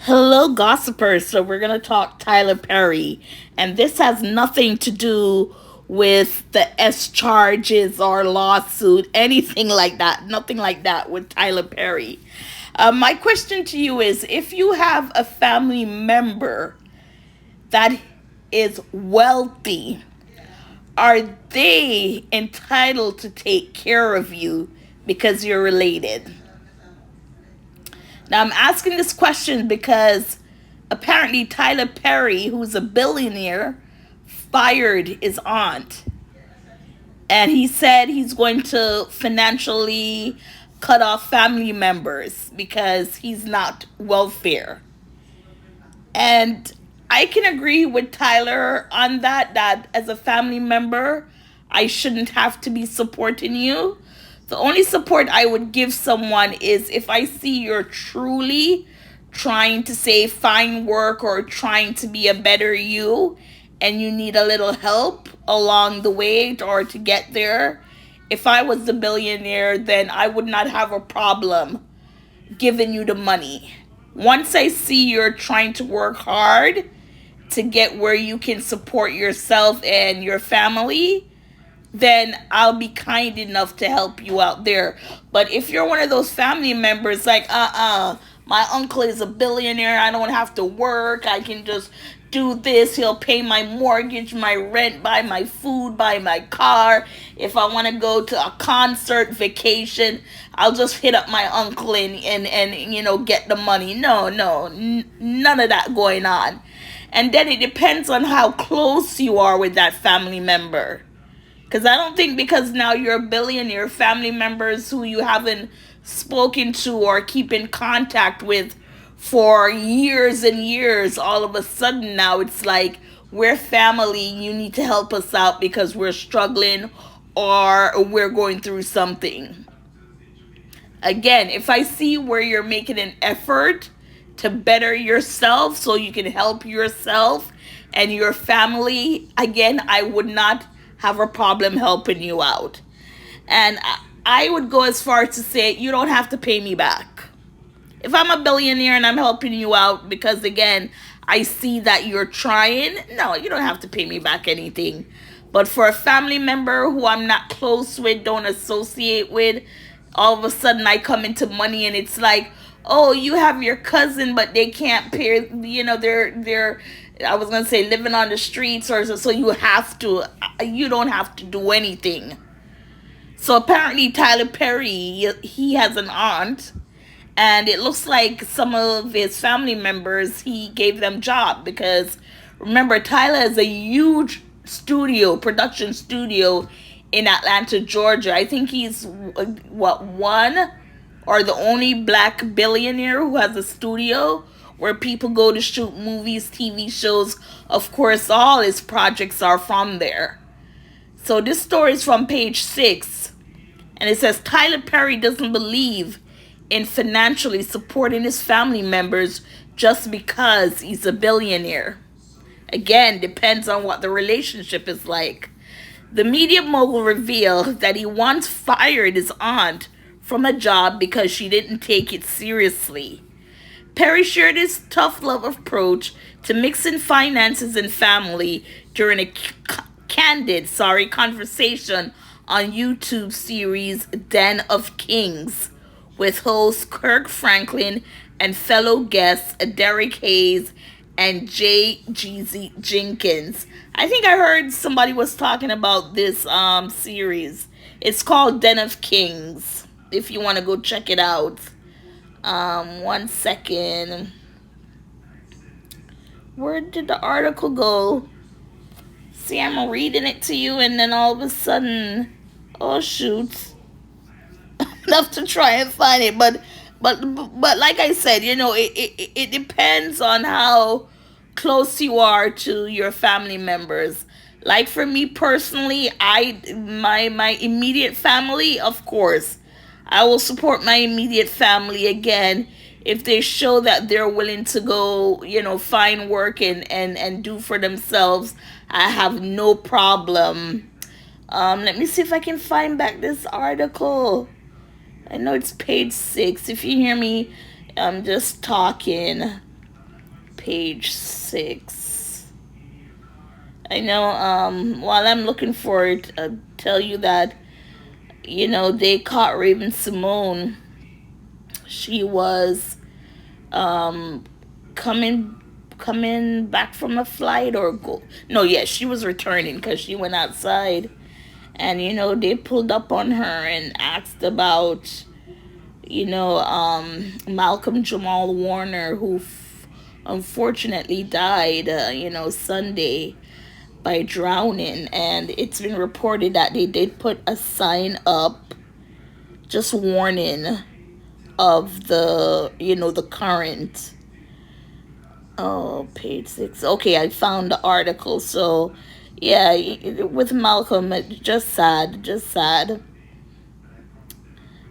Hello, gossipers. So, we're going to talk Tyler Perry. And this has nothing to do with the S charges or lawsuit, anything like that. Nothing like that with Tyler Perry. My question to you is if you have a family member that is wealthy, are they entitled to take care of you because you're related? Now, I'm asking this question because apparently Tyler Perry, who's a billionaire, fired his aunt. And he said he's going to financially cut off family members because he's not welfare. And I can agree with Tyler on that as a family member, I shouldn't have to be supporting you. The only support I would give someone is if I see you're truly trying to say find work or trying to be a better you and you need a little help along the way or to get there. If I was the billionaire, then I would not have a problem giving you the money. Once I see you're trying to work hard to get where you can support yourself and your family, then I'll be kind enough to help you out there. But if you're one of those family members like, my uncle is a billionaire, I don't have to work, I can just do this, he'll pay my mortgage, my rent, buy my food, buy my car. If I want to go to a concert, vacation, I'll just hit up my uncle and get the money. No, none of that going on. And then it depends on how close you are with that family member. Because I don't think because now you're a billionaire, family members who you haven't spoken to or keep in contact with for years and years, all of a sudden now it's like, we're family, you need to help us out because we're struggling or we're going through something. Again, if I see where you're making an effort to better yourself so you can help yourself and your family, again, I would not have a problem helping you out. And I would go as far as to say you don't have to pay me back. If I'm a billionaire and I'm helping you out because, again, I see that you're trying, no, you don't have to pay me back anything. But for a family member who I'm not close with, don't associate with, all of a sudden I come into money and it's like, oh, you have your cousin, but they can't pay, they're I was gonna say living on the streets or so you don't have to do anything. So apparently Tyler Perry, he has an aunt, and it looks like some of his family members, he gave them job because remember Tyler is a huge production studio in Atlanta, Georgia. I think he's one or the only black billionaire who has a studio where people go to shoot movies, TV shows. Of course, all his projects are from there. So this story is from page 6, and it says Tyler Perry doesn't believe in financially supporting his family members just because he's a billionaire. Again, depends on what the relationship is like. The media mogul revealed that he once fired his aunt from a job because she didn't take it seriously. Perry shared his tough love approach to mixing finances and family during a candid conversation on YouTube series Den of Kings with host Kirk Franklin and fellow guests Derek Hayes and J. Jeezy Jenkins. I think I heard somebody was talking about this series. It's called Den of Kings. If you want to go check it out. One second. Where did the article go? See, I'm reading it to you, and then all of a sudden, oh shoot, enough to try and find it. But like I said, it depends on how close you are to your family members. Like for me personally, my immediate family, of course, I will support my immediate family again if they show that they're willing to go, find work and do for themselves. I have no problem. Let me see if I can find back this article. I know it's page 6. If you hear me, I'm just talking. page 6. I know, while I'm looking for it, I'll tell you that, they caught Raven Simone. She was um, coming back from a flight or go. No, yes, she was returning because she went outside. And, they pulled up on her and asked about, Malcolm Jamal Warner, who unfortunately died, Sunday by drowning. And it's been reported that they did put a sign up just warning of the current. Oh, page 6. Okay, I found the article. So, yeah, with Malcolm, just sad, just sad.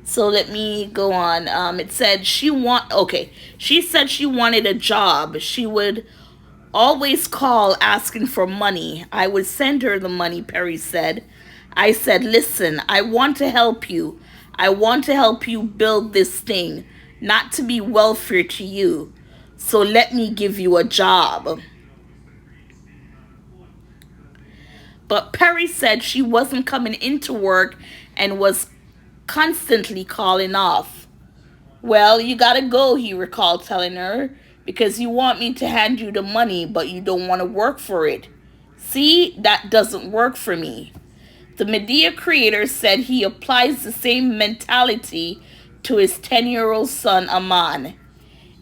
So let me go on. It said she said she wanted a job. She would always call asking for money. I would send her the money, Perry said. I said, listen, I want to help you. I want to help you build this thing, not to be welfare to you. So let me give you a job. But Perry said she wasn't coming into work and was constantly calling off. Well, you gotta go, he recalled telling her, because you want me to hand you the money, but you don't want to work for it. See, that doesn't work for me. The Medea creator said he applies the same mentality to his 10-year-old son, Aman.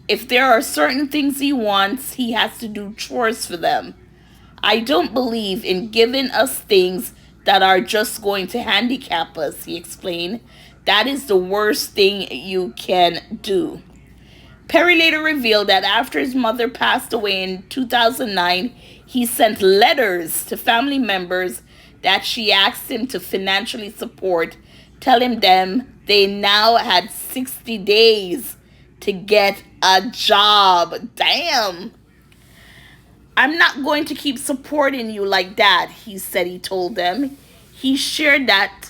If there are certain things he wants, he has to do chores for them. I don't believe in giving us things that are just going to handicap us, he explained. That is the worst thing you can do. Perry later revealed that after his mother passed away in 2009, he sent letters to family members that she asked him to financially support, telling them they now had 60 days to get a job. Damn. I'm not going to keep supporting you like that, he said. He told them. He shared that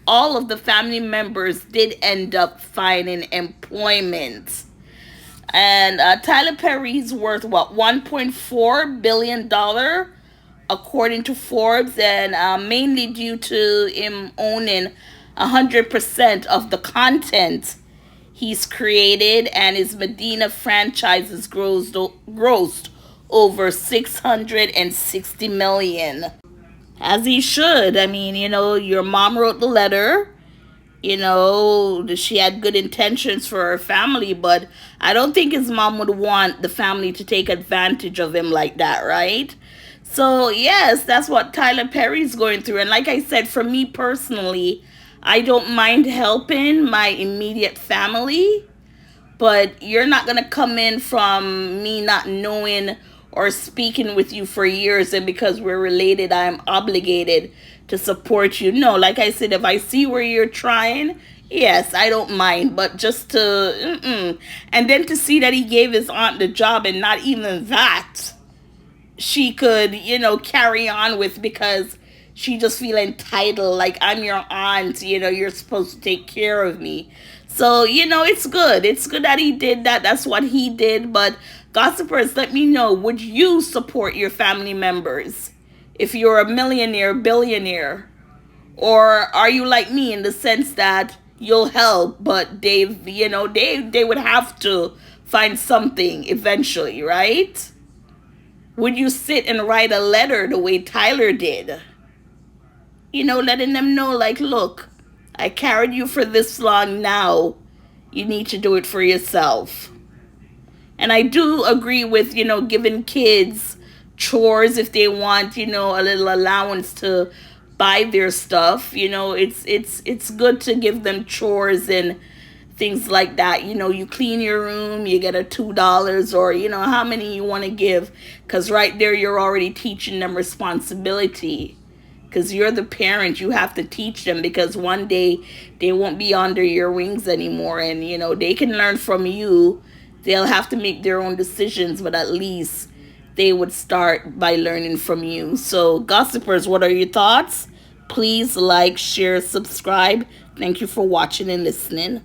all of the family members did end up finding employment. And Tyler Perry's worth what, $1.4 billion according to Forbes, and mainly due to him owning 100% of the content he's created, and his Medea franchises grossed over $660 million. As he should. I mean, your mom wrote the letter. She had good intentions for her family, but I don't think his mom would want the family to take advantage of him like that, right? So, yes, that's what Tyler Perry's going through. And like I said, for me personally, I don't mind helping my immediate family, but you're not going to come in from me not knowing or speaking with you for years, and because we're related, I'm obligated to support you. No, like I said, if I see where you're trying, yes, I don't mind, but just to, and then to see that he gave his aunt the job, and not even that she could, carry on with, because she just feel entitled, like I'm your aunt, you're supposed to take care of me. So, it's good. It's good that he did that. That's what he did. But gossipers, let me know, would you support your family members if you're a millionaire, billionaire? Or are you like me in the sense that you'll help, but they would have to find something eventually, right? Would you sit and write a letter the way Tyler did? Letting them know, like, look, I carried you for this long now. You need to do it for yourself. And I do agree with, giving kids chores if they want, a little allowance to buy their stuff. It's good to give them chores and things like that. You clean your room, you get a $2, or, how many you want to give. Because right there, you're already teaching them responsibility. Because you're the parent, you have to teach them, because one day they won't be under your wings anymore. And, they can learn from you. They'll have to make their own decisions, but at least they would start by learning from you. So, gossipers, what are your thoughts? Please like, share, subscribe. Thank you for watching and listening.